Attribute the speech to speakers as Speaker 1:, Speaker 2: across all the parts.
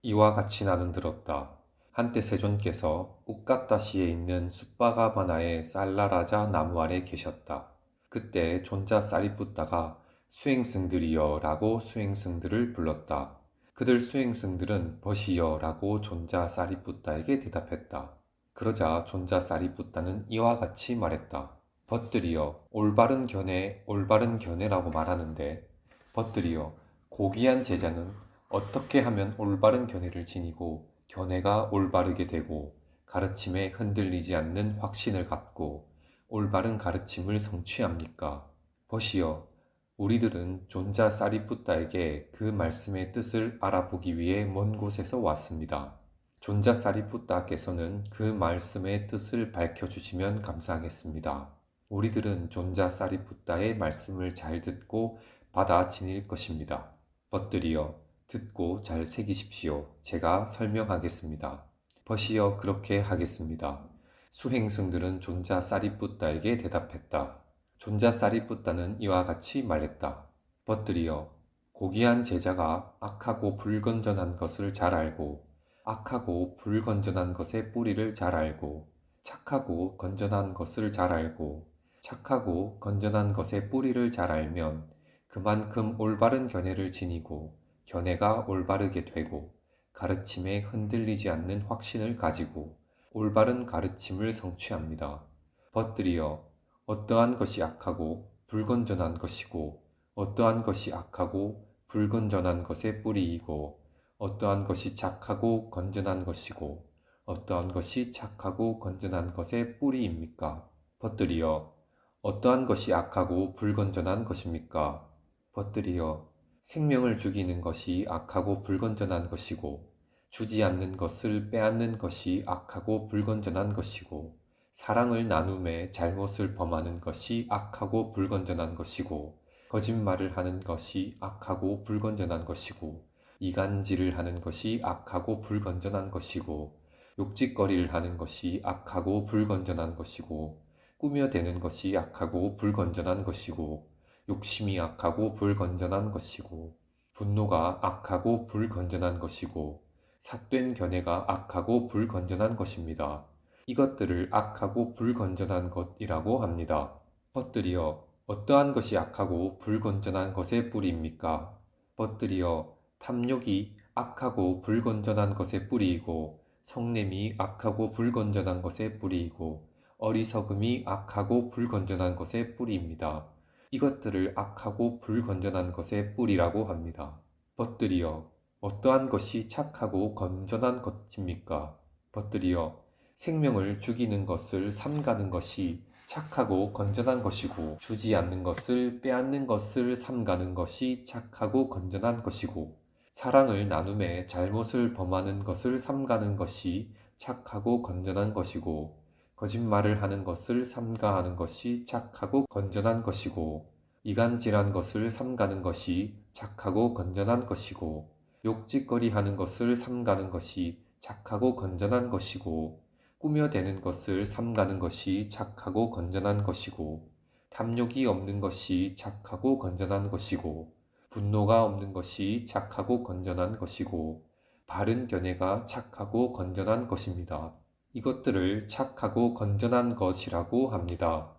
Speaker 1: 이와 같이 나는 들었다. 한때 세존께서 우까따시에 있는 숫바가바나의 살라라자 나무 아래 계셨다. 그때 존자 사리푸따가 수행승들이여 라고 수행승들을 불렀다. 그들 수행승들은 벗이여 라고 존자 사리푸따에게 대답했다. 그러자 존자 사리푸따는 이와 같이 말했다. 벗들이여 올바른 견해 올바른 견해라고 말하는데 벗들이여 고귀한 제자는 어떻게 하면 올바른 견해를 지니고 견해가 올바르게 되고 가르침에 흔들리지 않는 확신을 갖고 올바른 가르침을 성취합니까? 보시오. 우리들은 존자 사리푸따에게 그 말씀의 뜻을 알아보기 위해 먼 곳에서 왔습니다. 존자 사리푸따께서는 그 말씀의 뜻을 밝혀주시면 감사하겠습니다. 우리들은 존자 사리푸따의 말씀을 잘 듣고 받아 지닐 것입니다. 벗들이여 듣고 잘 새기십시오. 제가 설명하겠습니다. 벗이여 그렇게 하겠습니다. 수행승들은 존자 사리푸따에게 대답했다. 존자 사리푸따는 이와 같이 말했다. 벗들이여 고귀한 제자가 악하고 불건전한 것을 잘 알고 악하고 불건전한 것의 뿌리를 잘 알고 착하고 건전한 것을 잘 알고 착하고 건전한 것의 뿌리를 잘 알면 그만큼 올바른 견해를 지니고 견해가 올바르게 되고 가르침에 흔들리지 않는 확신을 가지고 올바른 가르침을 성취합니다. 벗들이여 어떠한 것이 악하고 불건전한 것이고 어떠한 것이 악하고 불건전한 것의 뿌리이고 어떠한 것이 착하고 건전한 것이고 어떠한 것이 착하고 건전한 것의 뿌리입니까? 벗들이여 어떠한 것이 악하고 불건전한 것입니까? 벗들이여 생명을 죽이는 것이 악하고 불건전한 것이고 주지 않는 것을 빼앗는 것이 악하고 불건전한 것이고 사랑을 나눔에 잘못을 범하는 것이 악하고 불건전한 것이고 거짓말을 하는 것이 악하고 불건전한 것이고 이간질을 하는 것이 악하고 불건전한 것이고 욕짓거리를 하는 것이 악하고 불건전한 것이고 꾸며대는 것이 악하고 불건전한 것이고 욕심이 악하고 불건전한 것이고 분노가 악하고 불건전한 것이고 삿된 견해가 악하고 불건전한 것입니다. 이것들을 악하고 불건전한 것이라고 합니다. 벗들이여 어떠한 것이 악하고 불건전한 것의 뿌리입니까? 벗들이여 탐욕이 악하고 불건전한 것의 뿌리이고 성냄이 악하고 불건전한 것의 뿌리이고 어리석음이 악하고 불건전한 것의 뿌리입니다. 이것들을 악하고 불건전한 것의 뿌리라고 합니다. 벗들이여 어떠한 것이 착하고 건전한 것입니까? 벗들이여 생명을 죽이는 것을 삼가는 것이 착하고 건전한 것이고 주지 않는 것을 빼앗는 것을 삼가는 것이 착하고 건전한 것이고 사랑을 나눔에 잘못을 범하는 것을 삼가는 것이 착하고 건전한 것이고 거짓말을 하는 것을 삼가하는 것이 착하고 건전한 것이고 이간질한 것을 삼가는 것이 착하고 건전한 것이고 욕짓거리 하는 것을 삼가는 것이 착하고 건전한 것이고 꾸며대는 것을 삼가는 것이 착하고 건전한 것이고 탐욕이 없는 것이 착하고 건전한 것이고 분노가 없는 것이 착하고 건전한 것이고 바른 견해가 착하고 건전한 것입니다. 이것들을 착하고 건전한 것이라고 합니다.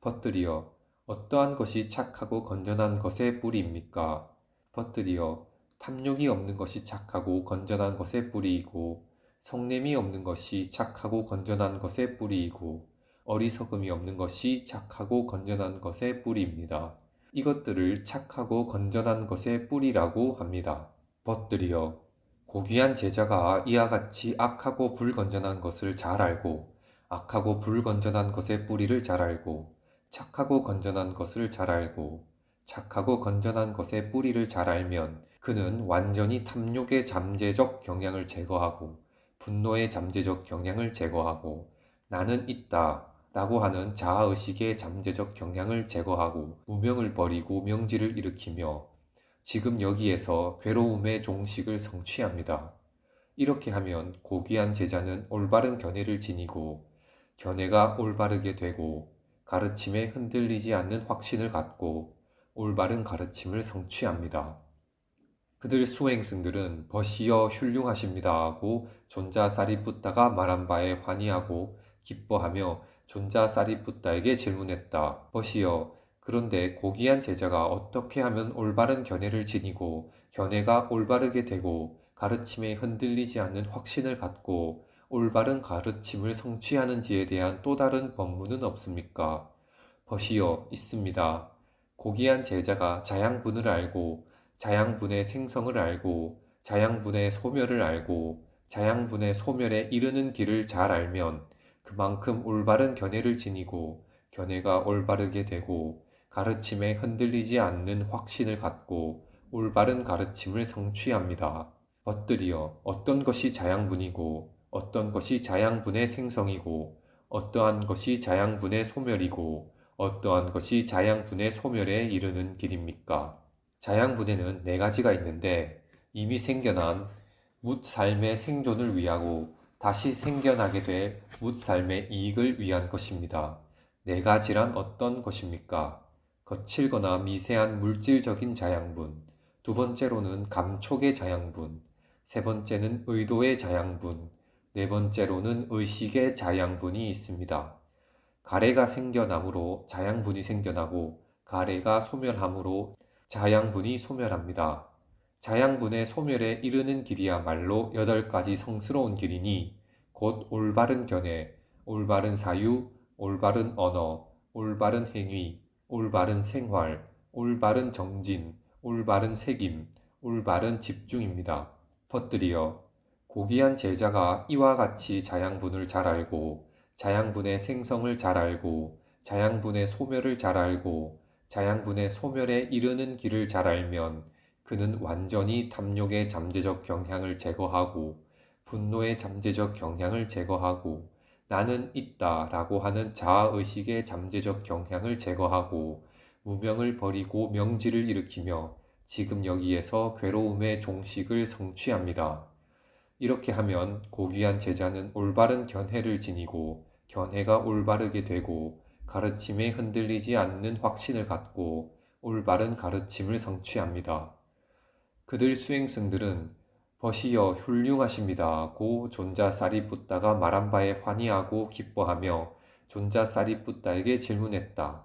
Speaker 1: 벗들이여 어떠한 것이 착하고 건전한 것의 뿌리입니까? 벗들이여 탐욕이 없는 것이 착하고 건전한 것의 뿌리이고 성냄이 없는 것이 착하고 건전한 것의 뿌리이고 어리석음이 없는 것이 착하고 건전한 것의 뿌리입니다. 이것들을 착하고 건전한 것의 뿌리라고 합니다. 벗들이여 고귀한 제자가 이와 같이 악하고 불건전한 것을 잘 알고 악하고 불건전한 것의 뿌리를 잘 알고 착하고 건전한 것을 잘 알고 착하고 건전한 것의 뿌리를 잘 알면 그는 완전히 탐욕의 잠재적 경향을 제거하고 분노의 잠재적 경향을 제거하고 나는 있다 라고 하는 자아의식의 잠재적 경향을 제거하고 무명을 버리고 명지를 일으키며 지금 여기에서 괴로움의 종식을 성취합니다. 이렇게 하면 고귀한 제자는 올바른 견해를 지니고 견해가 올바르게 되고 가르침에 흔들리지 않는 확신을 갖고 올바른 가르침을 성취합니다. 그들 수행승들은 벗이여 훌륭하십니다 하고 존자 사리푸타가 말한 바에 환희하고 기뻐하며 존자 사리푸타에게 질문했다. 벗이여, 그런데 고귀한 제자가 어떻게 하면 올바른 견해를 지니고 견해가 올바르게 되고 가르침에 흔들리지 않는 확신을 갖고 올바른 가르침을 성취하는지에 대한 또 다른 법문은 없습니까? 벗이여, 있습니다. 고귀한 제자가 자양분을 알고 자양분의 생성을 알고 자양분의 소멸을 알고 자양분의 소멸에 이르는 길을 잘 알면 그만큼 올바른 견해를 지니고 견해가 올바르게 되고 가르침에 흔들리지 않는 확신을 갖고 올바른 가르침을 성취합니다. 벗들이여, 어떤 것이 자양분이고 어떤 것이 자양분의 생성이고 어떠한 것이 자양분의 소멸이고 어떠한 것이 자양분의 소멸에 이르는 길입니까? 자양분에는 네 가지가 있는데 이미 생겨난 묻 삶의 생존을 위하고 다시 생겨나게 될 묻 삶의 이익을 위한 것입니다. 네 가지란 어떤 것입니까? 거칠거나 미세한 물질적인 자양분, 두 번째로는 감촉의 자양분, 세 번째는 의도의 자양분, 네 번째로는 의식의 자양분이 있습니다. 가래가 생겨나므로 자양분이 생겨나고 가래가 소멸함으로 자양분이 소멸합니다. 자양분의 소멸에 이르는 길이야말로 8가지 성스러운 길이니 곧 올바른 견해, 올바른 사유, 올바른 언어, 올바른 행위, 올바른 생활, 올바른 정진, 올바른 책임, 올바른 집중입니다. 퍼뜨리여, 고귀한 제자가 이와 같이 자양분을 잘 알고 자양분의 생성을 잘 알고 자양분의 소멸을 잘 알고 자양분의 소멸에 이르는 길을 잘 알면 그는 완전히 탐욕의 잠재적 경향을 제거하고 분노의 잠재적 경향을 제거하고 나는 있다 라고 하는 자아의식의 잠재적 경향을 제거하고 무명을 버리고 명지를 일으키며 지금 여기에서 괴로움의 종식을 성취합니다. 이렇게 하면 고귀한 제자는 올바른 견해를 지니고 견해가 올바르게 되고 가르침에 흔들리지 않는 확신을 갖고 올바른 가르침을 성취합니다. 그들 수행승들은 벗이여 훌륭하십니다 고 존자 사리푸타가 말한 바에 환희하고 기뻐하며 존자 사리푸타에게 질문했다.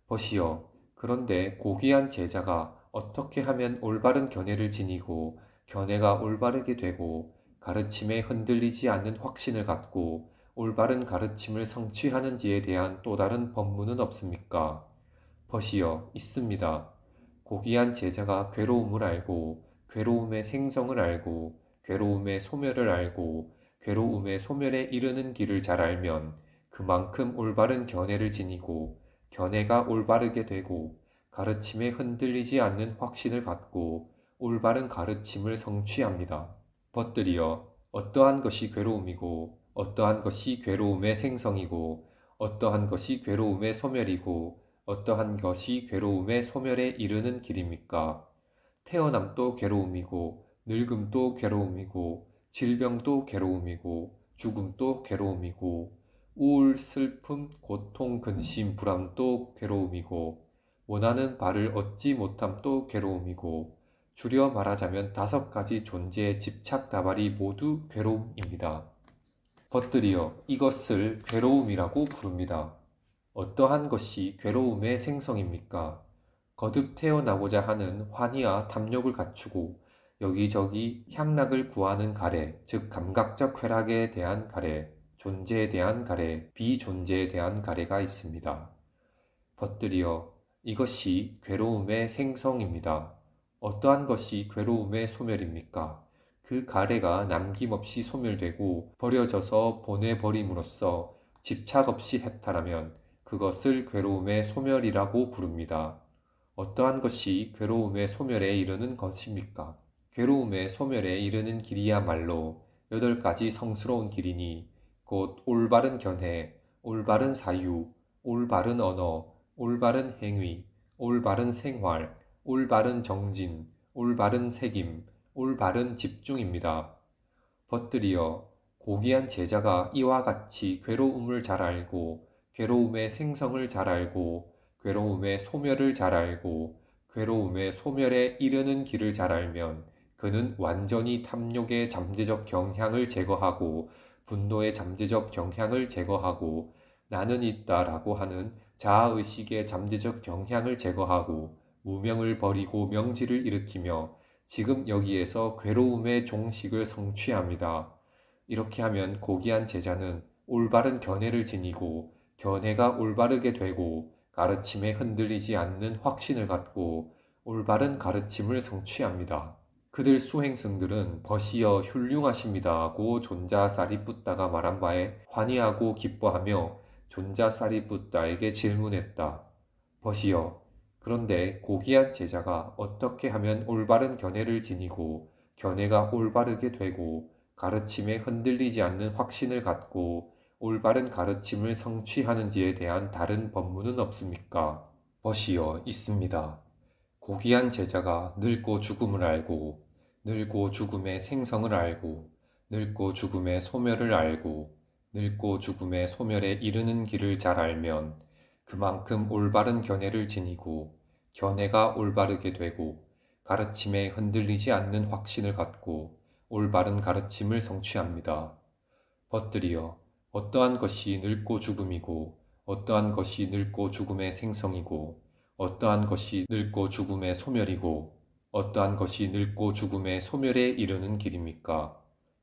Speaker 1: 벗이여, 그런데 고귀한 제자가 어떻게 하면 올바른 견해를 지니고 견해가 올바르게 되고 가르침에 흔들리지 않는 확신을 갖고 올바른 가르침을 성취하는지에 대한 또 다른 법문은 없습니까? 벗이여, 있습니다. 고귀한 제자가 괴로움을 알고 괴로움의 생성을 알고 괴로움의 소멸을 알고 괴로움의 소멸에 이르는 길을 잘 알면 그만큼 올바른 견해를 지니고 견해가 올바르게 되고 가르침에 흔들리지 않는 확신을 갖고 올바른 가르침을 성취합니다. 벗들이여, 어떠한 것이 괴로움이고 어떠한 것이 괴로움의 생성이고 어떠한 것이 괴로움의 소멸이고 어떠한 것이 괴로움의 소멸에 이르는 길입니까? 태어남도 괴로움이고 늙음도 괴로움이고 질병도 괴로움이고 죽음도 괴로움이고 우울, 슬픔, 고통, 근심, 불안도 괴로움이고 원하는 바를 얻지 못함도 괴로움이고 줄여 말하자면 5가지 존재의 집착 다발이 모두 괴로움입니다. 벗들이여, 이것을 괴로움이라고 부릅니다. 어떠한 것이 괴로움의 생성입니까? 거듭 태어나고자 하는 환희와 탐욕을 갖추고 여기저기 향락을 구하는 가래, 즉 감각적 쾌락에 대한 가래, 존재에 대한 가래, 비존재에 대한 가래가 있습니다. 벗들이여, 이것이 괴로움의 생성입니다. 어떠한 것이 괴로움의 소멸입니까? 그 가래가 남김없이 소멸되고 버려져서 보내버림으로써 집착 없이 해탈하면 그것을 괴로움의 소멸이라고 부릅니다. 어떠한 것이 괴로움의 소멸에 이르는 것입니까? 괴로움의 소멸에 이르는 길이야말로 8가지 성스러운 길이니 곧 올바른 견해, 올바른 사유, 올바른 언어, 올바른 행위, 올바른 생활, 올바른 정진, 올바른 책임, 올바른 집중입니다. 벗들이여, 고귀한 제자가 이와 같이 괴로움을 잘 알고 괴로움의 생성을 잘 알고 괴로움의 소멸을 잘 알고 괴로움의 소멸에 이르는 길을 잘 알면 그는 완전히 탐욕의 잠재적 경향을 제거하고 분노의 잠재적 경향을 제거하고 나는 있다라고 하는 자아의식의 잠재적 경향을 제거하고 무명을 버리고 명지를 일으키며 지금 여기에서 괴로움의 종식을 성취합니다. 이렇게 하면 고귀한 제자는 올바른 견해를 지니고 견해가 올바르게 되고 가르침에 흔들리지 않는 확신을 갖고 올바른 가르침을 성취합니다. 그들 수행승들은 벗이여 훌륭하십니다 하고 존자 사리붓다가 말한 바에 환희하고 기뻐하며 존자 사리붓다에게 질문했다. 벗이여, 그런데 고귀한 제자가 어떻게 하면 올바른 견해를 지니고 견해가 올바르게 되고 가르침에 흔들리지 않는 확신을 갖고 올바른 가르침을 성취하는지에 대한 다른 법문은 없습니까? 벗이여 있습니다. 고귀한 제자가 늙고 죽음을 알고 늙고 죽음의 생성을 알고 늙고 죽음의 소멸을 알고 늙고 죽음의 소멸에 이르는 길을 잘 알면 그만큼 올바른 견해를 지니고 견해가 올바르게 되고 가르침에 흔들리지 않는 확신을 갖고 올바른 가르침을 성취합니다. 벗들이여 어떠한 것이 늙고 죽음이고 어떠한 것이 늙고 죽음의 생성이고 어떠한 것이 늙고 죽음의 소멸이고 어떠한 것이 늙고 죽음의 소멸에 이르는 길입니까?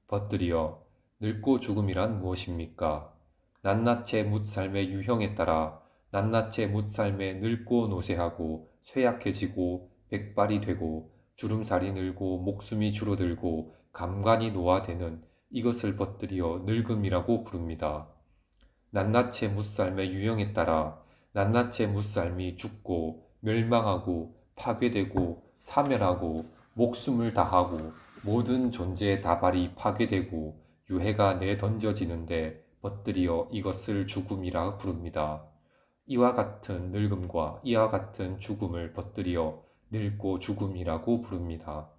Speaker 1: 벗들이여 늙고 죽음이란 무엇입니까? 낱낱의 묻삶의 유형에 따라 낱낱의 묻삶에 늙고 노쇠하고 쇠약해지고 백발이 되고 주름살이 늘고 목숨이 줄어들고 감관이 노화되는 이것을 벗들이어 늙음이라고 부릅니다. 낱낱의 묻삶의 유형에 따라 낱낱의 묻삶이 죽고 멸망하고 파괴되고 사멸하고 목숨을 다하고 모든 존재의 다발이 파괴되고 유해가 내던져지는데 벗들이어 이것을 죽음이라 부릅니다. 이와 같은 늙음과 이와 같은 죽음을 벗들이어 늙고 죽음이라고 부릅니다.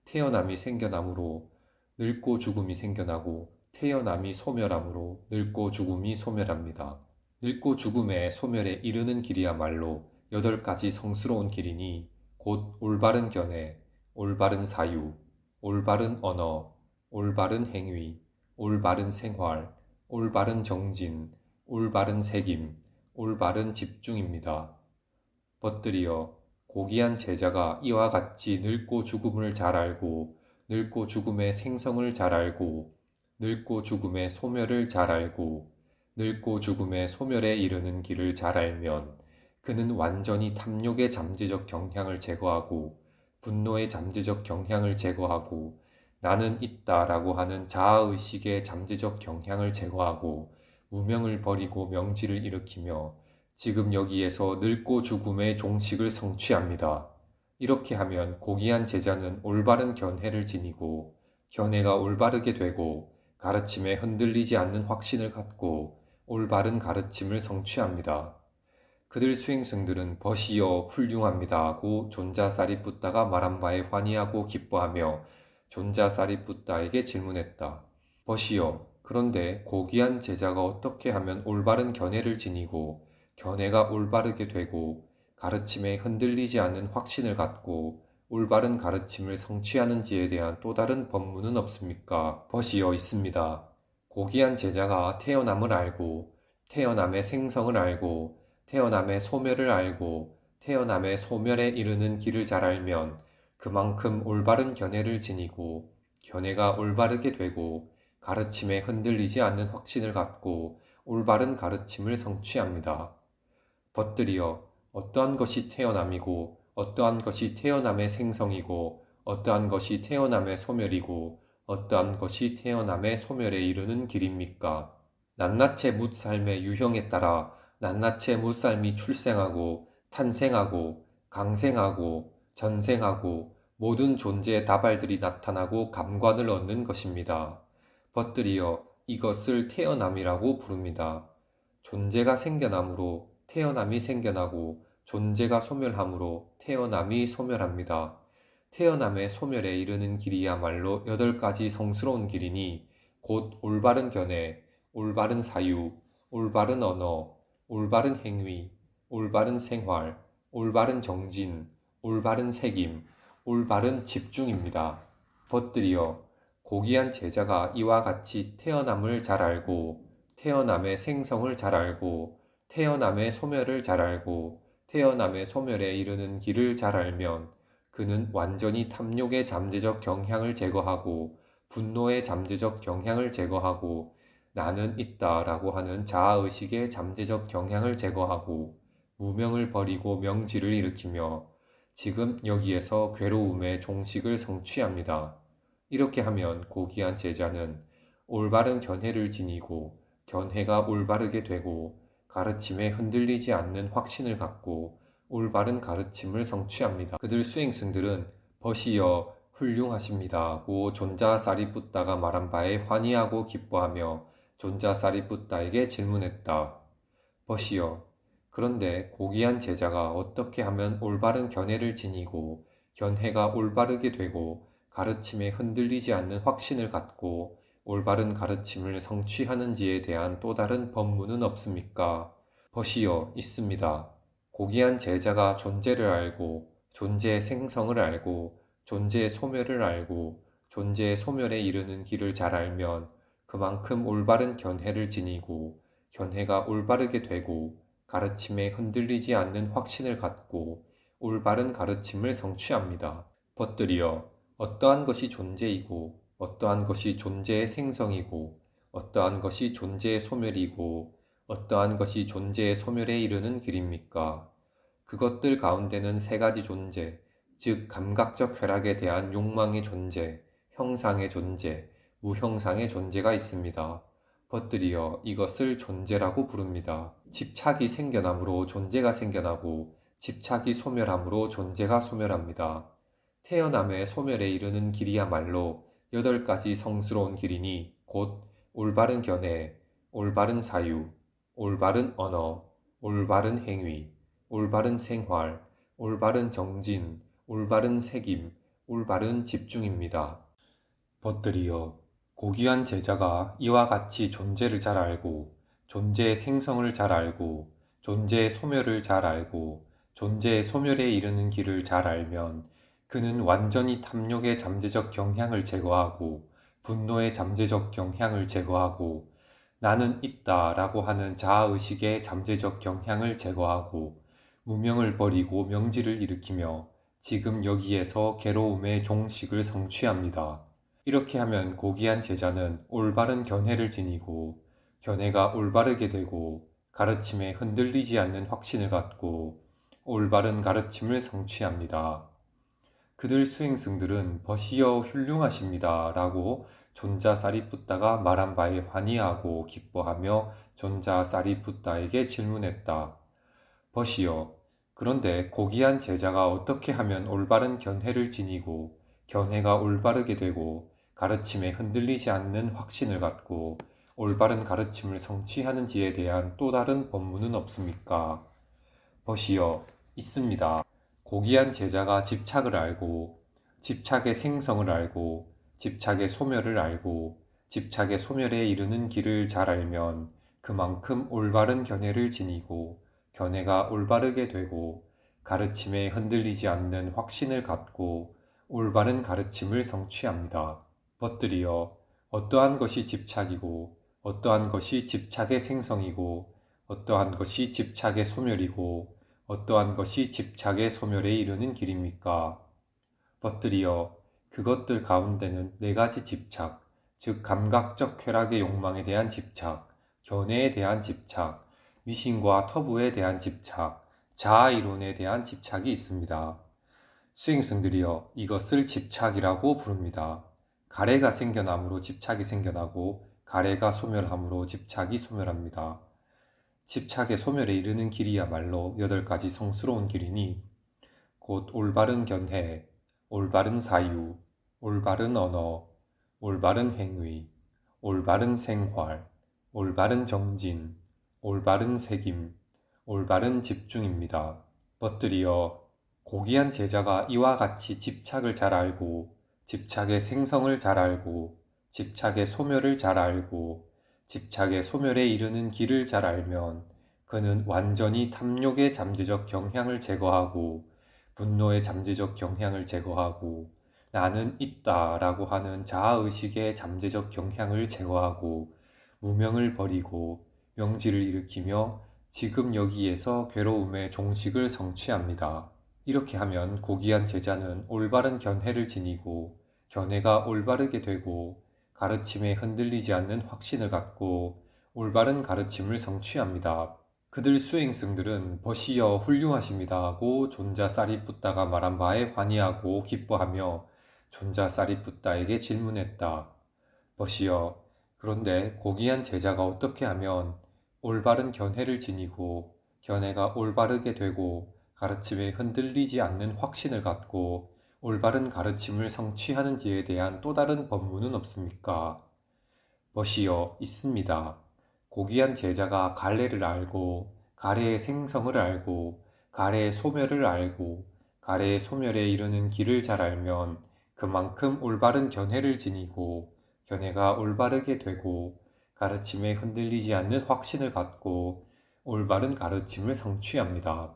Speaker 1: 태어남이 생겨나므로 늙고 죽음이 생겨나고 태어남이 소멸함으로 늙고 죽음이 소멸합니다. 늙고 죽음의 소멸에 이르는 길이야말로 8가지 성스러운 길이니 곧 올바른 견해, 올바른 사유, 올바른 언어, 올바른 행위, 올바른 생활, 올바른 정진, 올바른 새김, 올바른 집중입니다. 벗들이여 고귀한 제자가 이와 같이 늙고 죽음을 잘 알고 늙고 죽음의 생성을 잘 알고 늙고 죽음의 소멸을 잘 알고 늙고 죽음의 소멸에 이르는 길을 잘 알면 그는 완전히 탐욕의 잠재적 경향을 제거하고 분노의 잠재적 경향을 제거하고 나는 있다라고 하는 자아의식의 잠재적 경향을 제거하고 무명을 버리고 명지를 일으키며 지금 여기에서 늙고 죽음의 종식을 성취합니다. 이렇게 하면 고귀한 제자는 올바른 견해를 지니고 견해가 올바르게 되고 가르침에 흔들리지 않는 확신을 갖고 올바른 가르침을 성취합니다. 그들 수행승들은 벗이여 훌륭합니다 하고 존자 사리붓다가 말한 바에 환희하고 기뻐하며 존자 사리붓다에게 질문했다. 벗이여, 그런데 고귀한 제자가 어떻게 하면 올바른 견해를 지니고 견해가 올바르게 되고 가르침에 흔들리지 않는 확신을 갖고 올바른 가르침을 성취하는지에 대한 또 다른 법문은 없습니까? 벗이여 있습니다. 고귀한 제자가 태어남을 알고 태어남의 생성을 알고 태어남의 소멸을 알고 태어남의 소멸에 이르는 길을 잘 알면 그만큼 올바른 견해를 지니고 견해가 올바르게 되고 가르침에 흔들리지 않는 확신을 갖고 올바른 가르침을 성취합니다. 벗들이여 어떠한 것이 태어남이고 어떠한 것이 태어남의 생성이고 어떠한 것이 태어남의 소멸이고 어떠한 것이 태어남의 소멸에 이르는 길입니까? 낱낱의 묻삶의 유형에 따라 낱낱의 묻삶이 출생하고 탄생하고 강생하고 전생하고 모든 존재의 다발들이 나타나고 감관을 얻는 것입니다. 벗들이여 이것을 태어남이라고 부릅니다. 존재가 생겨남으로 태어남이 생겨나고 존재가 소멸함으로 태어남이 소멸합니다. 태어남의 소멸에 이르는 길이야말로 8가지 성스러운 길이니 곧 올바른 견해, 올바른 사유, 올바른 언어, 올바른 행위, 올바른 생활, 올바른 정진, 올바른 새김, 올바른 집중입니다. 벗들이여, 고귀한 제자가 이와 같이 태어남을 잘 알고, 태어남의 생성을 잘 알고, 태어남의 소멸을 잘 알고, 태어남의 소멸에 이르는 길을 잘 알면, 그는 완전히 탐욕의 잠재적 경향을 제거하고, 분노의 잠재적 경향을 제거하고, 나는 있다라고 하는 자아의식의 잠재적 경향을 제거하고, 무명을 버리고 명지를 일으키며, 지금 여기에서 괴로움의 종식을 성취합니다. 이렇게 하면 고귀한 제자는 올바른 견해를 지니고 견해가 올바르게 되고 가르침에 흔들리지 않는 확신을 갖고 올바른 가르침을 성취합니다. 그들 수행승들은 벗이여 훌륭하십니다고 존자 사리붓다가 말한 바에 환희하고 기뻐하며 존자 사리붓다에게 질문했다. 벗이여, 그런데 고귀한 제자가 어떻게 하면 올바른 견해를 지니고 견해가 올바르게 되고 가르침에 흔들리지 않는 확신을 갖고 올바른 가르침을 성취하는지에 대한 또 다른 법문은 없습니까? 벗이여, 있습니다. 고귀한 제자가 존재를 알고 존재의 생성을 알고 존재의 소멸을 알고 존재의 소멸에 이르는 길을 잘 알면 그만큼 올바른 견해를 지니고 견해가 올바르게 되고 가르침에 흔들리지 않는 확신을 갖고 올바른 가르침을 성취합니다. 벗들이여, 어떠한 것이 존재이고 어떠한 것이 존재의 생성이고 어떠한 것이 존재의 소멸이고 어떠한 것이 존재의 소멸에 이르는 길입니까? 그것들 가운데는 세 가지 존재, 즉 감각적 쾌락에 대한 욕망의 존재, 형상의 존재, 무형상의 존재가 있습니다. 벗들이여, 이것을 존재라고 부릅니다. 집착이 생겨남으로 존재가 생겨나고 집착이 소멸함으로 존재가 소멸합니다. 태어남의 소멸에 이르는 길이야말로 8가지 성스러운 길이니 곧 올바른 견해, 올바른 사유, 올바른 언어, 올바른 행위, 올바른 생활, 올바른 정진, 올바른 새김, 올바른 집중입니다. 벗들이여, 고귀한 제자가 이와 같이 존재를 잘 알고, 존재의 생성을 잘 알고, 존재의 소멸을 잘 알고, 존재의 소멸에 이르는 길을 잘 알면, 그는 완전히 탐욕의 잠재적 경향을 제거하고, 분노의 잠재적 경향을 제거하고, 나는 있다 라고 하는 자아의식의 잠재적 경향을 제거하고, 무명을 버리고 명지를 일으키며, 지금 여기에서 괴로움의 종식을 성취합니다. 이렇게 하면 고귀한 제자는 올바른 견해를 지니고 견해가 올바르게 되고 가르침에 흔들리지 않는 확신을 갖고 올바른 가르침을 성취합니다. 그들 수행승들은 벗이여 훌륭하십니다 라고 존자 사리푸따가 말한 바에 환희하고 기뻐하며 존자 사리푸따에게 질문했다. 벗이여, 그런데 고귀한 제자가 어떻게 하면 올바른 견해를 지니고 견해가 올바르게 되고 가르침에 흔들리지 않는 확신을 갖고 올바른 가르침을 성취하는지에 대한 또 다른 법문은 없습니까? 벗이여, 있습니다. 고귀한 제자가 집착을 알고 집착의 생성을 알고 집착의 소멸을 알고 집착의 소멸에 이르는 길을 잘 알면 그만큼 올바른 견해를 지니고 견해가 올바르게 되고 가르침에 흔들리지 않는 확신을 갖고 올바른 가르침을 성취합니다. 벗들이여, 어떠한 것이 집착이고 어떠한 것이 집착의 생성이고 어떠한 것이 집착의 소멸이고 어떠한 것이 집착의 소멸에 이르는 길입니까? 벗들이여, 그것들 가운데는 4가지 집착, 즉 감각적 쾌락의 욕망에 대한 집착, 견해에 대한 집착, 미신과 터부에 대한 집착, 자아이론에 대한 집착이 있습니다. 수행승들이여, 이것을 집착이라고 부릅니다. 가래가 생겨남으로 집착이 생겨나고 가래가 소멸함으로 집착이 소멸합니다. 집착의 소멸에 이르는 길이야말로 8가지 성스러운 길이니 곧 올바른 견해, 올바른 사유, 올바른 언어, 올바른 행위, 올바른 생활, 올바른 정진, 올바른 새김, 올바른 집중입니다. 벗들이여, 고귀한 제자가 이와 같이 집착을 잘 알고 집착의 생성을 잘 알고 집착의 소멸을 잘 알고 집착의 소멸에 이르는 길을 잘 알면 그는 완전히 탐욕의 잠재적 경향을 제거하고 분노의 잠재적 경향을 제거하고 나는 있다라고 하는 자아의식의 잠재적 경향을 제거하고 무명을 버리고 명지를 일으키며 지금 여기에서 괴로움의 종식을 성취합니다. 이렇게 하면 고귀한 제자는 올바른 견해를 지니고 견해가 올바르게 되고 가르침에 흔들리지 않는 확신을 갖고 올바른 가르침을 성취합니다. 그들 수행승들은 버시여 훌륭하십니다 하고 존자 사리푸따가 말한 바에 환희하고 기뻐하며 존자 사리푸따에게 질문했다. 버시여, 그런데 고귀한 제자가 어떻게 하면 올바른 견해를 지니고 견해가 올바르게 되고 가르침에 흔들리지 않는 확신을 갖고 올바른 가르침을 성취하는지에 대한 또 다른 법문은 없습니까? 버시어 있습니다. 고귀한 제자가 갈래를 알고 가래의 생성을 알고 가래의 소멸을 알고 가래의 소멸에 이르는 길을 잘 알면 그만큼 올바른 견해를 지니고 견해가 올바르게 되고 가르침에 흔들리지 않는 확신을 갖고 올바른 가르침을 성취합니다.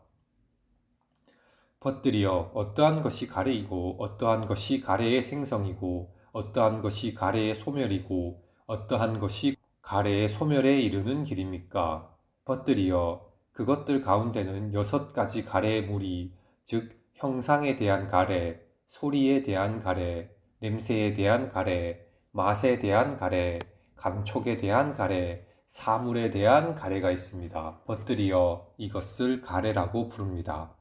Speaker 1: 벗들이여 어떠한 것이 가래이고 어떠한 것이 가래의 생성이고 어떠한 것이 가래의 소멸이고 어떠한 것이 가래의 소멸에 이르는 길입니까? 벗들이여 그것들 가운데는 6가지 가래의 무리, 즉 형상에 대한 가래, 소리에 대한 가래, 냄새에 대한 가래, 맛에 대한 가래, 감촉에 대한 가래, 사물에 대한 가래가 있습니다. 벗들이여 이것을 가래라고 부릅니다.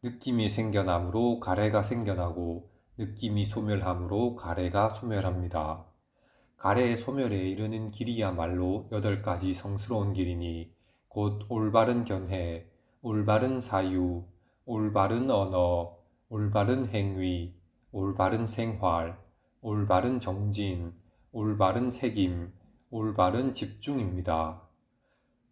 Speaker 1: 느낌이 생겨남으로 가래가 생겨나고 느낌이 소멸함으로 가래가 소멸합니다. 가래의 소멸에 이르는 길이야말로 8가지 성스러운 길이니 곧 올바른 견해, 올바른 사유, 올바른 언어, 올바른 행위, 올바른 생활, 올바른 정진, 올바른 책임, 올바른 집중입니다.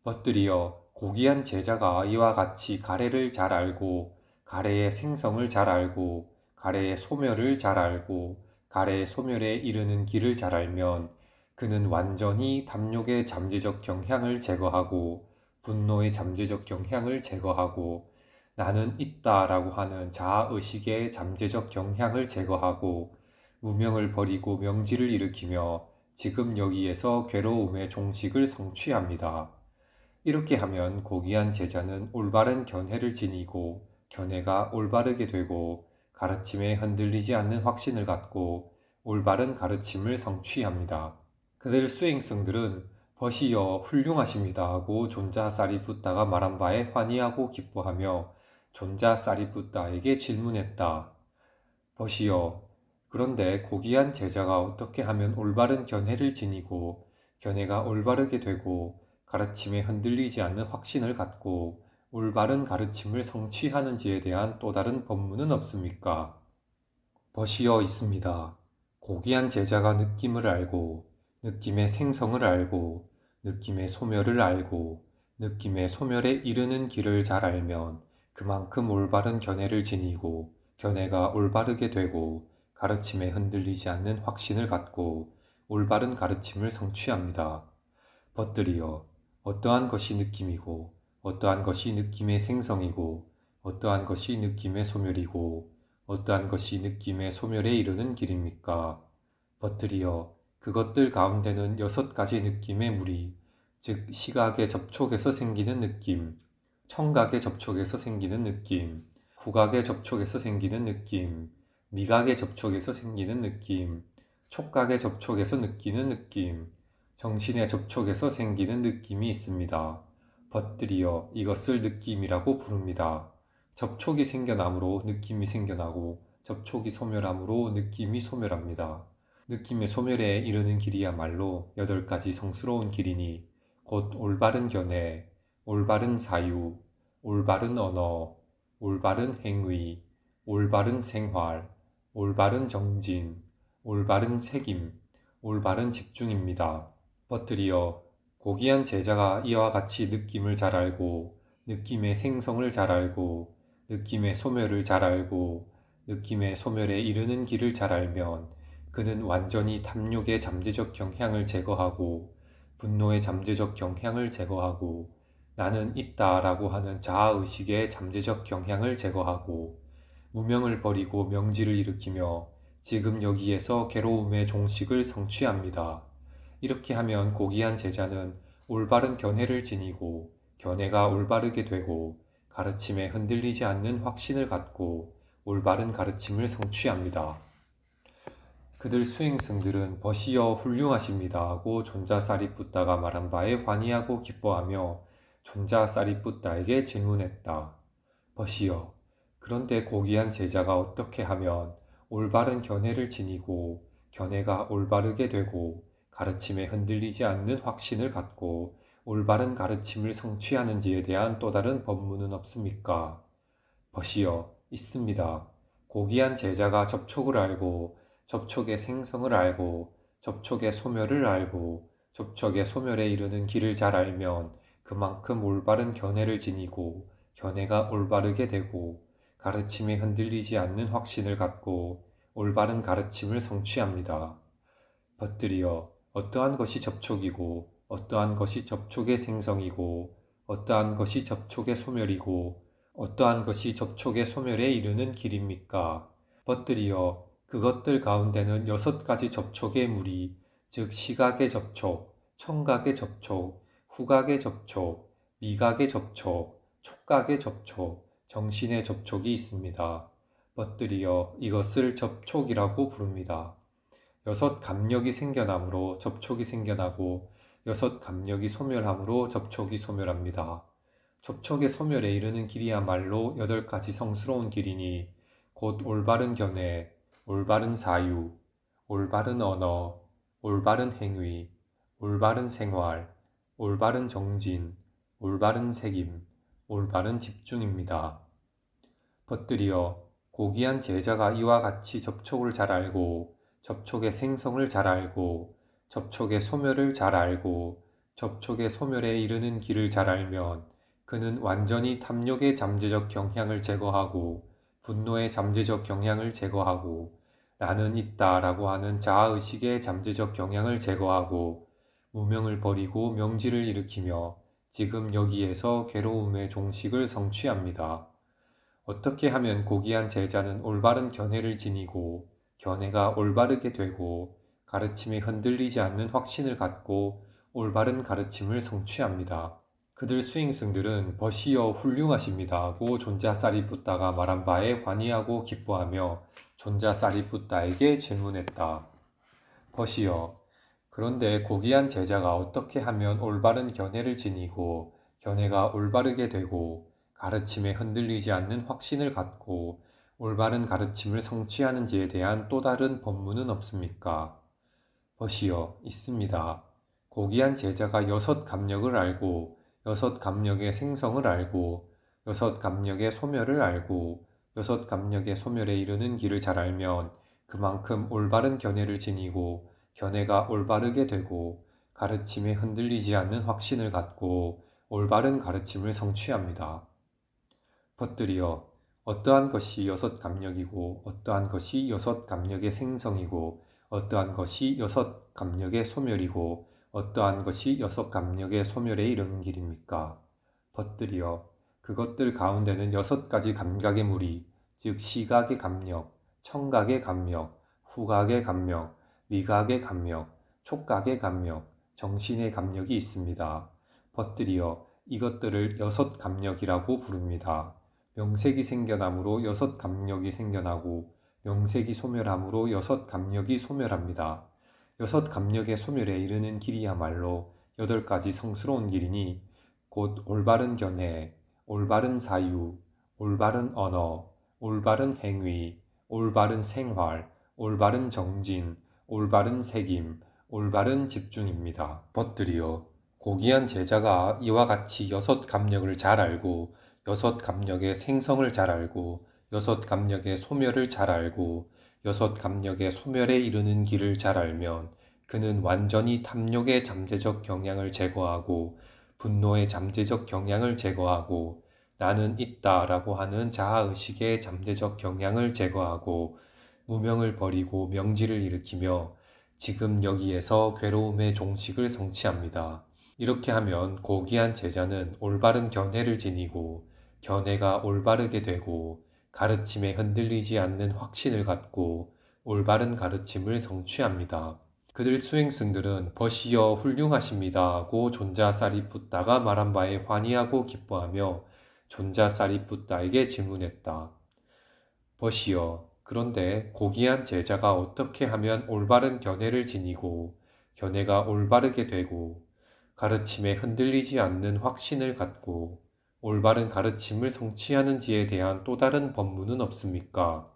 Speaker 1: 벗들이여 고귀한 제자가 이와 같이 가래를 잘 알고 가래의 생성을 잘 알고 가래의 소멸을 잘 알고 가래의 소멸에 이르는 길을 잘 알면 그는 완전히 담욕의 잠재적 경향을 제거하고 분노의 잠재적 경향을 제거하고 나는 있다라고 하는 자아의식의 잠재적 경향을 제거하고 무명을 버리고 명지를 일으키며 지금 여기에서 괴로움의 종식을 성취합니다. 이렇게 하면 고귀한 제자는 올바른 견해를 지니고 견해가 올바르게 되고 가르침에 흔들리지 않는 확신을 갖고 올바른 가르침을 성취합니다. 그들 수행승들은 버시여 훌륭하십니다 하고 존자 사리푸따가 말한 바에 환희하고 기뻐하며 존자 사리푸따에게 질문했다. 버시여, 그런데 고귀한 제자가 어떻게 하면 올바른 견해를 지니고 견해가 올바르게 되고 가르침에 흔들리지 않는 확신을 갖고 올바른 가르침을 성취하는지에 대한 또 다른 법문은 없습니까? 버시어 있습니다. 고귀한 제자가 느낌을 알고 느낌의 생성을 알고 느낌의 소멸을 알고 느낌의 소멸에 이르는 길을 잘 알면 그만큼 올바른 견해를 지니고 견해가 올바르게 되고 가르침에 흔들리지 않는 확신을 갖고 올바른 가르침을 성취합니다. 벗들이여 어떠한 것이 느낌이고 어떠한 것이 느낌의 생성이고 어떠한 것이 느낌의 소멸이고 어떠한 것이 느낌의 소멸에 이르는 길입니까? 벗들이여 그것들 가운데는 6가지 느낌의 무리, 즉 시각의 접촉에서 생기는 느낌, 청각의 접촉에서 생기는 느낌, 후각의 접촉에서 생기는 느낌, 미각의 접촉에서 생기는 느낌, 촉각의 접촉에서 느끼는 느낌, 정신의 접촉에서 생기는 느낌이 있습니다. 벗들이여 이것을 느낌이라고 부릅니다. 접촉이 생겨남으로 느낌이 생겨나고 접촉이 소멸함으로 느낌이 소멸합니다. 느낌의 소멸에 이르는 길이야말로 8가지 성스러운 길이니 곧 올바른 견해, 올바른 사유, 올바른 언어, 올바른 행위, 올바른 생활, 올바른 정진, 올바른 책임, 올바른 집중입니다. 벗들이여 고귀한 제자가 이와 같이 느낌을 잘 알고 느낌의 생성을 잘 알고 느낌의 소멸을 잘 알고 느낌의 소멸에 이르는 길을 잘 알면 그는 완전히 탐욕의 잠재적 경향을 제거하고 분노의 잠재적 경향을 제거하고 나는 있다라고 하는 자아의식의 잠재적 경향을 제거하고 무명을 버리고 명지를 일으키며 지금 여기에서 괴로움의 종식을 성취합니다. 이렇게 하면 고귀한 제자는 올바른 견해를 지니고 견해가 올바르게 되고 가르침에 흔들리지 않는 확신을 갖고 올바른 가르침을 성취합니다. 그들 수행승들은 벗이여 훌륭하십니다 하고 존자 사리푸따가 말한 바에 환희하고 기뻐하며 존자 사리푸따에게 질문했다. 벗이여, 그런데 고귀한 제자가 어떻게 하면 올바른 견해를 지니고 견해가 올바르게 되고 가르침에 흔들리지 않는 확신을 갖고 올바른 가르침을 성취하는지에 대한 또 다른 법문은 없습니까? 벗이여, 있습니다. 고귀한 제자가 접촉을 알고 접촉의 생성을 알고 접촉의 소멸을 알고 접촉의 소멸에 이르는 길을 잘 알면 그만큼 올바른 견해를 지니고 견해가 올바르게 되고 가르침에 흔들리지 않는 확신을 갖고 올바른 가르침을 성취합니다. 벗들이여, 어떠한 것이 접촉이고 어떠한 것이 접촉의 생성이고 어떠한 것이 접촉의 소멸이고 어떠한 것이 접촉의 소멸에 이르는 길입니까? 벗들이여, 그것들 가운데는 6가지 접촉의 무리, 즉 시각의 접촉, 청각의 접촉, 후각의 접촉, 미각의 접촉, 촉각의 접촉, 정신의 접촉이 있습니다. 벗들이여, 이것을 접촉이라고 부릅니다. 6감력이 생겨나므로 접촉이 생겨나고 6감력이 소멸함으로 접촉이 소멸합니다. 접촉의 소멸에 이르는 길이야말로 8가지 성스러운 길이니 곧 올바른 견해, 올바른 사유, 올바른 언어, 올바른 행위, 올바른 생활, 올바른 정진, 올바른 책임, 올바른 집중입니다. 벗들이여, 고귀한 제자가 이와 같이 접촉을 잘 알고 접촉의 생성을 잘 알고 접촉의 소멸을 잘 알고 접촉의 소멸에 이르는 길을 잘 알면 그는 완전히 탐욕의 잠재적 경향을 제거하고 분노의 잠재적 경향을 제거하고 나는 있다라고 하는 자아의식의 잠재적 경향을 제거하고 무명을 버리고 명지를 일으키며 지금 여기에서 괴로움의 종식을 성취합니다. 어떻게 하면 고귀한 제자는 올바른 견해를 지니고 견해가 올바르게 되고 가르침에 흔들리지 않는 확신을 갖고 올바른 가르침을 성취합니다. 그들 수행승들은 벗이여 훌륭하십니다 하고 존자 사리푸따가 말한 바에 환희하고 기뻐하며 존자 사리푸따에게 질문했다. 벗이여, 그런데 고귀한 제자가 어떻게 하면 올바른 견해를 지니고 견해가 올바르게 되고 가르침에 흔들리지 않는 확신을 갖고 올바른 가르침을 성취하는지에 대한 또 다른 법문은 없습니까? 벗이여, 있습니다. 고귀한 제자가 6감력을 알고 6감력의 생성을 알고 6감력의 소멸을 알고 6감력의 소멸에 이르는 길을 잘 알면 그만큼 올바른 견해를 지니고 견해가 올바르게 되고 가르침에 흔들리지 않는 확신을 갖고 올바른 가르침을 성취합니다. 벗들이여, 어떠한 것이 6감력이고 어떠한 것이 6감력의 생성이고 어떠한 것이 6감력의 소멸이고 어떠한 것이 6감력의 소멸에 이르는 길입니까? 벗들이여, 그것들 가운데는 6가지 감각의 무리, 즉 시각의 감력, 청각의 감력, 후각의 감력, 미각의 감력, 촉각의 감력, 정신의 감력이 있습니다. 벗들이여, 이것들을 6감력이라고 부릅니다. 명색이 생겨남으로 6감력이 생겨나고 명색이 소멸함으로 6감력이 소멸합니다. 6감력의 소멸에 이르는 길이야말로 8가지 성스러운 길이니 곧 올바른 견해, 올바른 사유, 올바른 언어, 올바른 행위, 올바른 생활, 올바른 정진, 올바른 책임, 올바른 집중입니다. 벗들이여, 고귀한 제자가 이와 같이 6감력을 잘 알고 6감력의 생성을 잘 알고 6감력의 소멸을 잘 알고 6감력의 소멸에 이르는 길을 잘 알면 그는 완전히 탐욕의 잠재적 경향을 제거하고 분노의 잠재적 경향을 제거하고 나는 있다라고 하는 자아의식의 잠재적 경향을 제거하고 무명을 버리고 명지를 일으키며 지금 여기에서 괴로움의 종식을 성취합니다. 이렇게 하면 고귀한 제자는 올바른 견해를 지니고 견해가 올바르게 되고 가르침에 흔들리지 않는 확신을 갖고 올바른 가르침을 성취합니다. 그들 수행승들은 벗이여 훌륭하십니다 고 존자 사리푸따가 말한 바에 환희하고 기뻐하며 존자 사리푸따에게 질문했다. 벗이여, 그런데 고귀한 제자가 어떻게 하면 올바른 견해를 지니고 견해가 올바르게 되고 가르침에 흔들리지 않는 확신을 갖고 올바른 가르침을 성취하는지에 대한 또 다른 법문은 없습니까?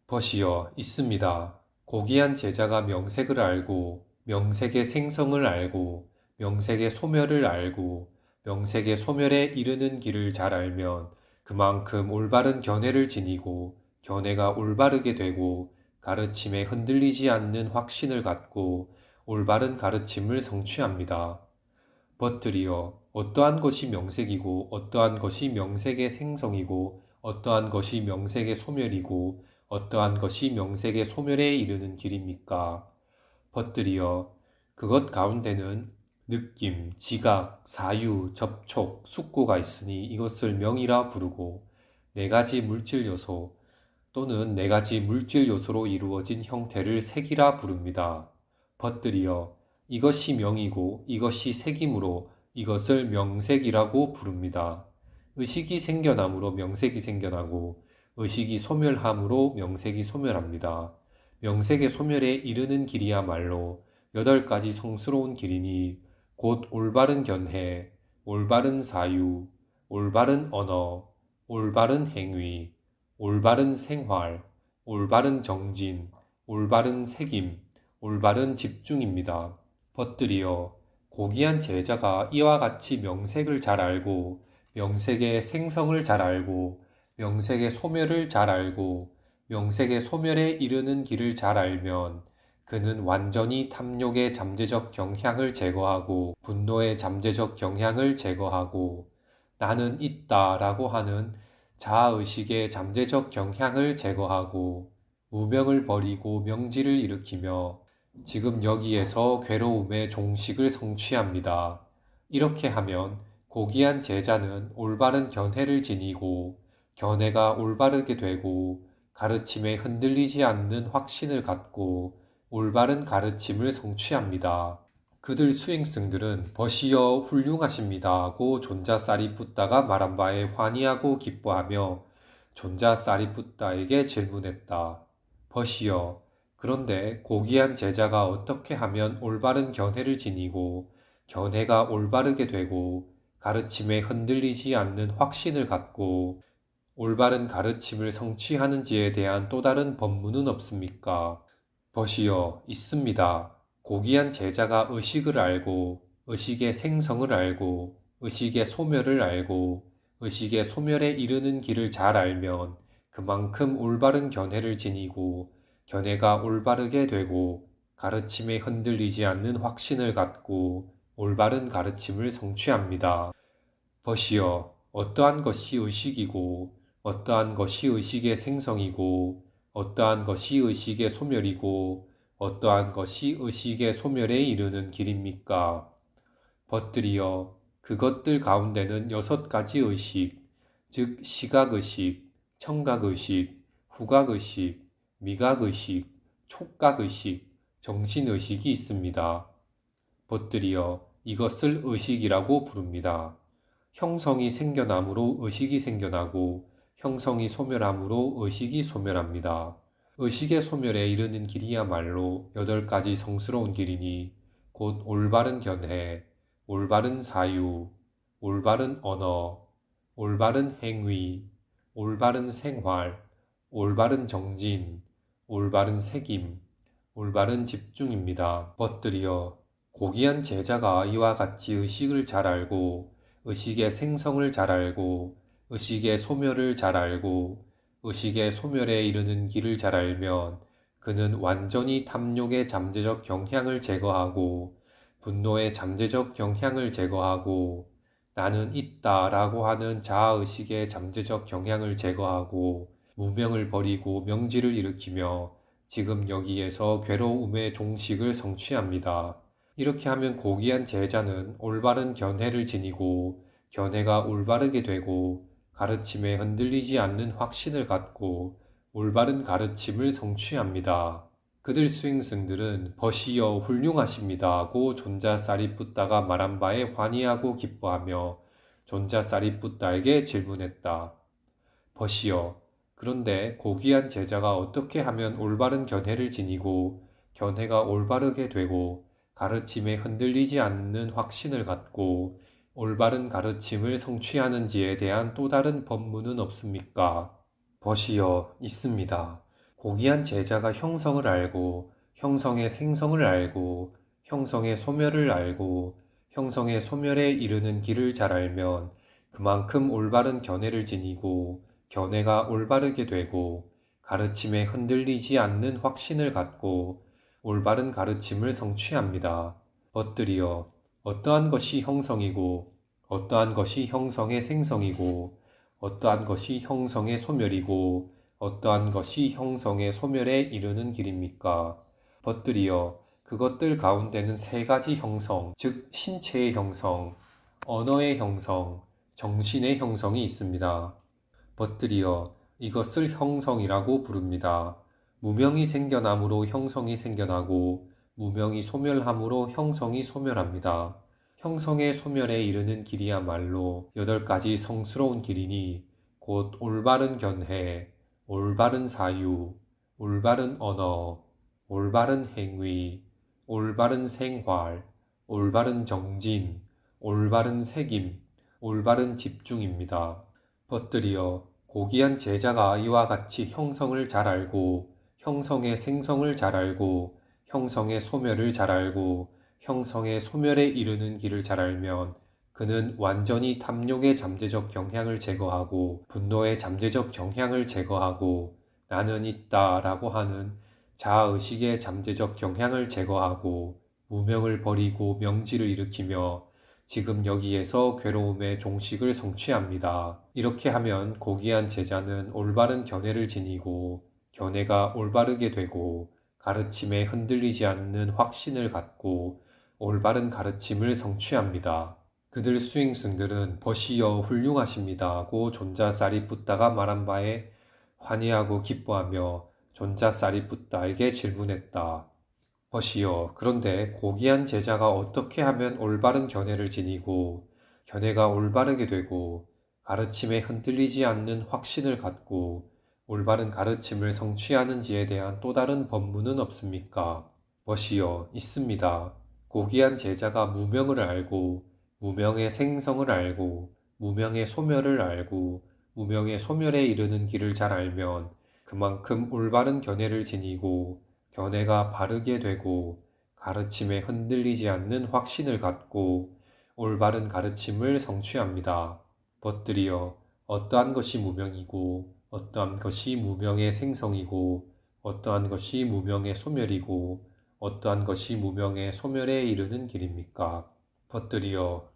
Speaker 1: 벗이여, 있습니다. 고귀한 제자가 명색을 알고 명색의 생성을 알고 명색의 소멸을 알고 명색의 소멸에 이르는 길을 잘 알면 그만큼 올바른 견해를 지니고 견해가 올바르게 되고 가르침에 흔들리지 않는 확신을 갖고 올바른 가르침을 성취합니다. 벗들이여, 어떠한 것이 명색이고 어떠한 것이 명색의 생성이고 어떠한 것이 명색의 소멸이고 어떠한 것이 명색의 소멸에 이르는 길입니까? 벗들이여, 그것 가운데는 느낌, 지각, 사유, 접촉, 숙고가 있으니 이것을 명이라 부르고 네 가지 물질 요소 또는 네 가지 물질 요소로 이루어진 형태를 색이라 부릅니다. 벗들이여, 이것이 명이고 이것이 색이므로 이것을 명색이라고 부릅니다. 의식이 생겨남으로 명색이 생겨나고 의식이 소멸함으로 명색이 소멸합니다. 명색의 소멸에 이르는 길이야말로 8가지 성스러운 길이니 곧 올바른 견해, 올바른 사유, 올바른 언어, 올바른 행위, 올바른 생활, 올바른 정진, 올바른 책임, 올바른 집중입니다. 벗들이여, 고귀한 제자가 이와 같이 명색을 잘 알고 명색의 생성을 잘 알고 명색의 소멸을 잘 알고 명색의 소멸에 이르는 길을 잘 알면 그는 완전히 탐욕의 잠재적 경향을 제거하고 분노의 잠재적 경향을 제거하고 나는 있다라고 하는 자아의식의 잠재적 경향을 제거하고 무명을 버리고 명지를 일으키며 지금 여기에서 괴로움의 종식을 성취합니다. 이렇게 하면 고귀한 제자는 올바른 견해를 지니고 견해가 올바르게 되고 가르침에 흔들리지 않는 확신을 갖고 올바른 가르침을 성취합니다. 그들 수행승들은 벗이여 훌륭하십니다 고 존자 사리푸따가 말한 바에 환희하고 기뻐하며 존자 사리푸따에게 질문했다. 벗이여, 그런데 고귀한 제자가 어떻게 하면 올바른 견해를 지니고 견해가 올바르게 되고 가르침에 흔들리지 않는 확신을 갖고 올바른 가르침을 성취하는지에 대한 또 다른 법문은 없습니까? 벗이여, 있습니다. 고귀한 제자가 의식을 알고 의식의 생성을 알고 의식의 소멸을 알고 의식의 소멸에 이르는 길을 잘 알면 그만큼 올바른 견해를 지니고 견해가 올바르게 되고 가르침에 흔들리지 않는 확신을 갖고 올바른 가르침을 성취합니다. 벗이여, 어떠한 것이 의식이고 어떠한 것이 의식의 생성이고 어떠한 것이 의식의 소멸이고 어떠한 것이 의식의 소멸에 이르는 길입니까? 벗들이여, 그것들 가운데는 6가지 의식, 즉 시각의식, 청각의식, 후각의식, 미각의식, 촉각의식, 정신의식이 있습니다. 벗들이여, 이것을 의식이라고 부릅니다. 형성이 생겨남으로 의식이 생겨나고 형성이 소멸함으로 의식이 소멸합니다. 의식의 소멸에 이르는 길이야말로 8가지 성스러운 길이니 곧 올바른 견해, 올바른 사유, 올바른 언어, 올바른 행위, 올바른 생활, 올바른 정진, 올바른 책임, 올바른 집중입니다. 벗들이여, 고귀한 제자가 이와 같이 의식을 잘 알고 의식의 생성을 잘 알고 의식의 소멸을 잘 알고 의식의 소멸에 이르는 길을 잘 알면 그는 완전히 탐욕의 잠재적 경향을 제거하고 분노의 잠재적 경향을 제거하고 나는 있다라고 하는 자아의식의 잠재적 경향을 제거하고 무명을 버리고 명지를 일으키며 지금 여기에서 괴로움의 종식을 성취합니다. 이렇게 하면 고귀한 제자는 올바른 견해를 지니고 견해가 올바르게 되고 가르침에 흔들리지 않는 확신을 갖고 올바른 가르침을 성취합니다. 그들 수행승들은 벗이여 훌륭하십니다고 존자 사리푸따가 말한 바에 환희하고 기뻐하며 존자 사리푸따에게 질문했다. 벗이여, 그런데 고귀한 제자가 어떻게 하면 올바른 견해를 지니고 견해가 올바르게 되고 가르침에 흔들리지 않는 확신을 갖고 올바른 가르침을 성취하는지에 대한 또 다른 법문은 없습니까? 벗이여, 있습니다. 고귀한 제자가 형성을 알고 형성의 생성을 알고 형성의 소멸을 알고 형성의 소멸에 이르는 길을 잘 알면 그만큼 올바른 견해를 지니고 견해가 올바르게 되고 가르침에 흔들리지 않는 확신을 갖고 올바른 가르침을 성취합니다. 벗들이여, 어떠한 것이 형성이고 어떠한 것이 형성의 생성이고 어떠한 것이 형성의 소멸이고 어떠한 것이 형성의 소멸에 이르는 길입니까? 벗들이여, 그것들 가운데는 세 가지 형성, 즉 신체의 형성, 언어의 형성, 정신의 형성이 있습니다. 벗들이여, 이것을 형성이라고 부릅니다. 무명이 생겨남으로 형성이 생겨나고 무명이 소멸함으로 형성이 소멸합니다. 형성의 소멸에 이르는 길이야말로 8가지 성스러운 길이니 곧 올바른 견해, 올바른 사유, 올바른 언어, 올바른 행위, 올바른 생활, 올바른 정진, 올바른 책임, 올바른 집중입니다. 벗들이여, 고귀한 제자가 이와 같이 형성을 잘 알고 형성의 생성을 잘 알고 형성의 소멸을 잘 알고 형성의 소멸에 이르는 길을 잘 알면 그는 완전히 탐욕의 잠재적 경향을 제거하고 분노의 잠재적 경향을 제거하고 나는 있다 라고 하는 자아의식의 잠재적 경향을 제거하고 무명을 버리고 명지를 일으키며 지금 여기에서 괴로움의 종식을 성취합니다. 이렇게 하면 고귀한 제자는 올바른 견해를 지니고 견해가 올바르게 되고 가르침에 흔들리지 않는 확신을 갖고 올바른 가르침을 성취합니다. 그들 수행승들은 벗이여 훌륭하십니다고 존자 사리푸따가 말한 바에 환희하고 기뻐하며 존자 사리푸따에게 질문했다. 벗이여, 그런데 고귀한 제자가 어떻게 하면 올바른 견해를 지니고 견해가 올바르게 되고 가르침에 흔들리지 않는 확신을 갖고 올바른 가르침을 성취하는지에 대한 또 다른 법문은 없습니까? 벗이여, 있습니다. 고귀한 제자가 무명을 알고 무명의 생성을 알고 무명의 소멸을 알고 무명의 소멸에 이르는 길을 잘 알면 그만큼 올바른 견해를 지니고 견해가 바르게 되고 가르침에 흔들리지 않는 확신을 갖고 올바른 가르침을 성취합니다. 벗들이여, 어떠한 것이 무명이고 어떠한 것이 무명의 생성이고 어떠한 것이 무명의 소멸이고 어떠한 것이 무명의 소멸에 이르는 길입니까? 벗들이여,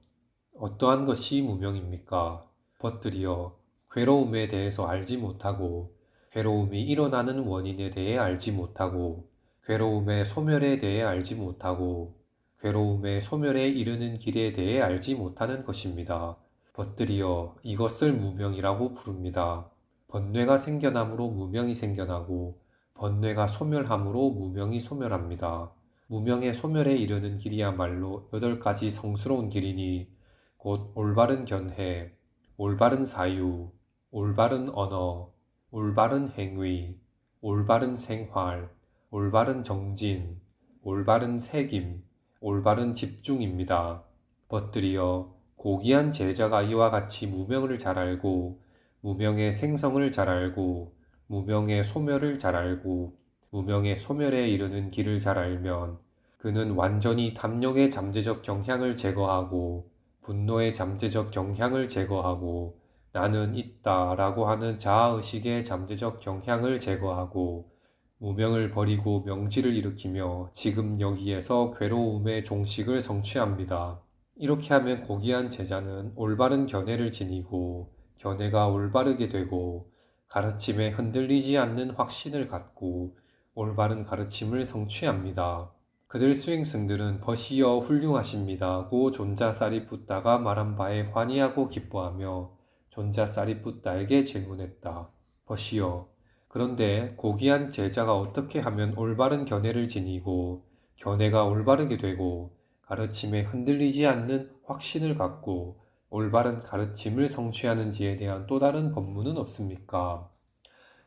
Speaker 1: 어떠한 것이 무명입니까? 벗들이여, 괴로움에 대해서 알지 못하고 괴로움이 일어나는 원인에 대해 알지 못하고 괴로움의 소멸에 대해 알지 못하고 괴로움의 소멸에 이르는 길에 대해 알지 못하는 것입니다. 벗들이여, 이것을 무명이라고 부릅니다. 번뇌가 생겨남으로 무명이 생겨나고 번뇌가 소멸함으로 무명이 소멸합니다. 무명의 소멸에 이르는 길이야말로 8가지 성스러운 길이니 곧 올바른 견해, 올바른 사유, 올바른 언어, 올바른 행위, 올바른 생활, 올바른 정진, 올바른 책임, 올바른 집중입니다. 벗들이여, 고귀한 제자가 이와 같이 무명을 잘 알고 무명의 생성을 잘 알고 무명의 소멸을 잘 알고 무명의 소멸에 이르는 길을 잘 알면 그는 완전히 탐욕의 잠재적 경향을 제거하고 분노의 잠재적 경향을 제거하고 나는 있다 라고 하는 자아의식의 잠재적 경향을 제거하고 무명을 버리고 명지를 일으키며 지금 여기에서 괴로움의 종식을 성취합니다. 이렇게 하면 고귀한 제자는 올바른 견해를 지니고 견해가 올바르게 되고 가르침에 흔들리지 않는 확신을 갖고 올바른 가르침을 성취합니다. 그들 수행승들은 벗이여 훌륭하십니다고 존자 사리푸따가 말한 바에 환희하고 기뻐하며 존자 사리푸타에게 질문했다. 벗이여, 그런데 고귀한 제자가 어떻게 하면 올바른 견해를 지니고 견해가 올바르게 되고 가르침에 흔들리지 않는 확신을 갖고 올바른 가르침을 성취하는지에 대한 또 다른 법문은 없습니까?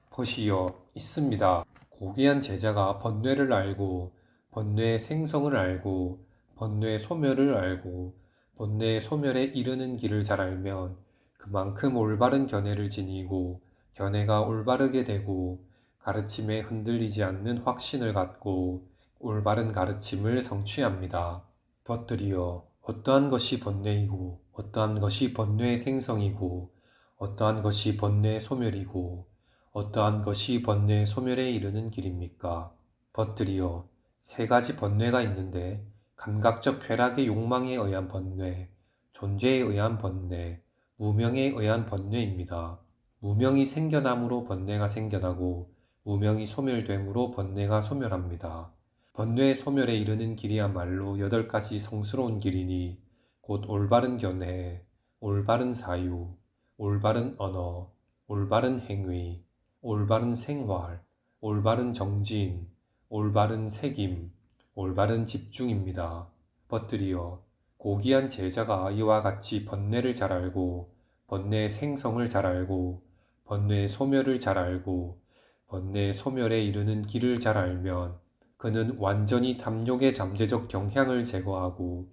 Speaker 1: 벗이여, 있습니다. 고귀한 제자가 번뇌를 알고 번뇌의 생성을 알고 번뇌의 소멸을 알고 번뇌의 소멸에 이르는 길을 잘 알면 그만큼 올바른 견해를 지니고 견해가 올바르게 되고 가르침에 흔들리지 않는 확신을 갖고 올바른 가르침을 성취합니다. 벗들이여, 어떠한 것이 번뇌이고 어떠한 것이 번뇌의 생성이고 어떠한 것이 번뇌의 소멸이고 어떠한 것이 번뇌의 소멸에 이르는 길입니까? 벗들이여, 세 가지 번뇌가 있는데 감각적 쾌락의 욕망에 의한 번뇌, 존재에 의한 번뇌, 무명에 의한 번뇌입니다. 무명이 생겨남으로 번뇌가 생겨나고 무명이 소멸됨으로 번뇌가 소멸합니다. 번뇌의 소멸에 이르는 길이야말로 8가지 성스러운 길이니 곧 올바른 견해, 올바른 사유, 올바른 언어, 올바른 행위, 올바른 생활, 올바른 정진, 올바른 책임, 올바른 집중입니다. 벗들이여, 고귀한 제자가 이와 같이 번뇌를 잘 알고 번뇌의 생성을 잘 알고 번뇌의 소멸을 잘 알고 번뇌의 소멸에 이르는 길을 잘 알면 그는 완전히 탐욕의 잠재적 경향을 제거하고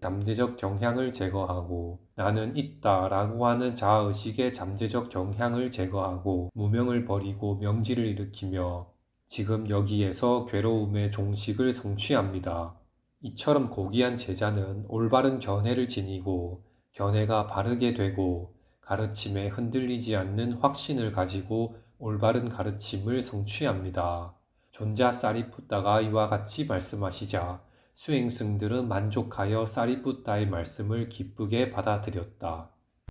Speaker 1: 나는 있다 라고 하는 자아의식의 잠재적 경향을 제거하고 무명을 버리고 명지를 일으키며 지금 여기에서 괴로움의 종식을 성취합니다. 이처럼 고귀한 제자는 올바른 견해를 지니고 견해가 바르게 되고 가르침에 흔들리지 않는 확신을 가지고 올바른 가르침을 성취합니다. 존자 사리푸타가 이와 같이 말씀하시자 수행승들은 만족하여 사리푸타의 말씀을 기쁘게 받아들였다.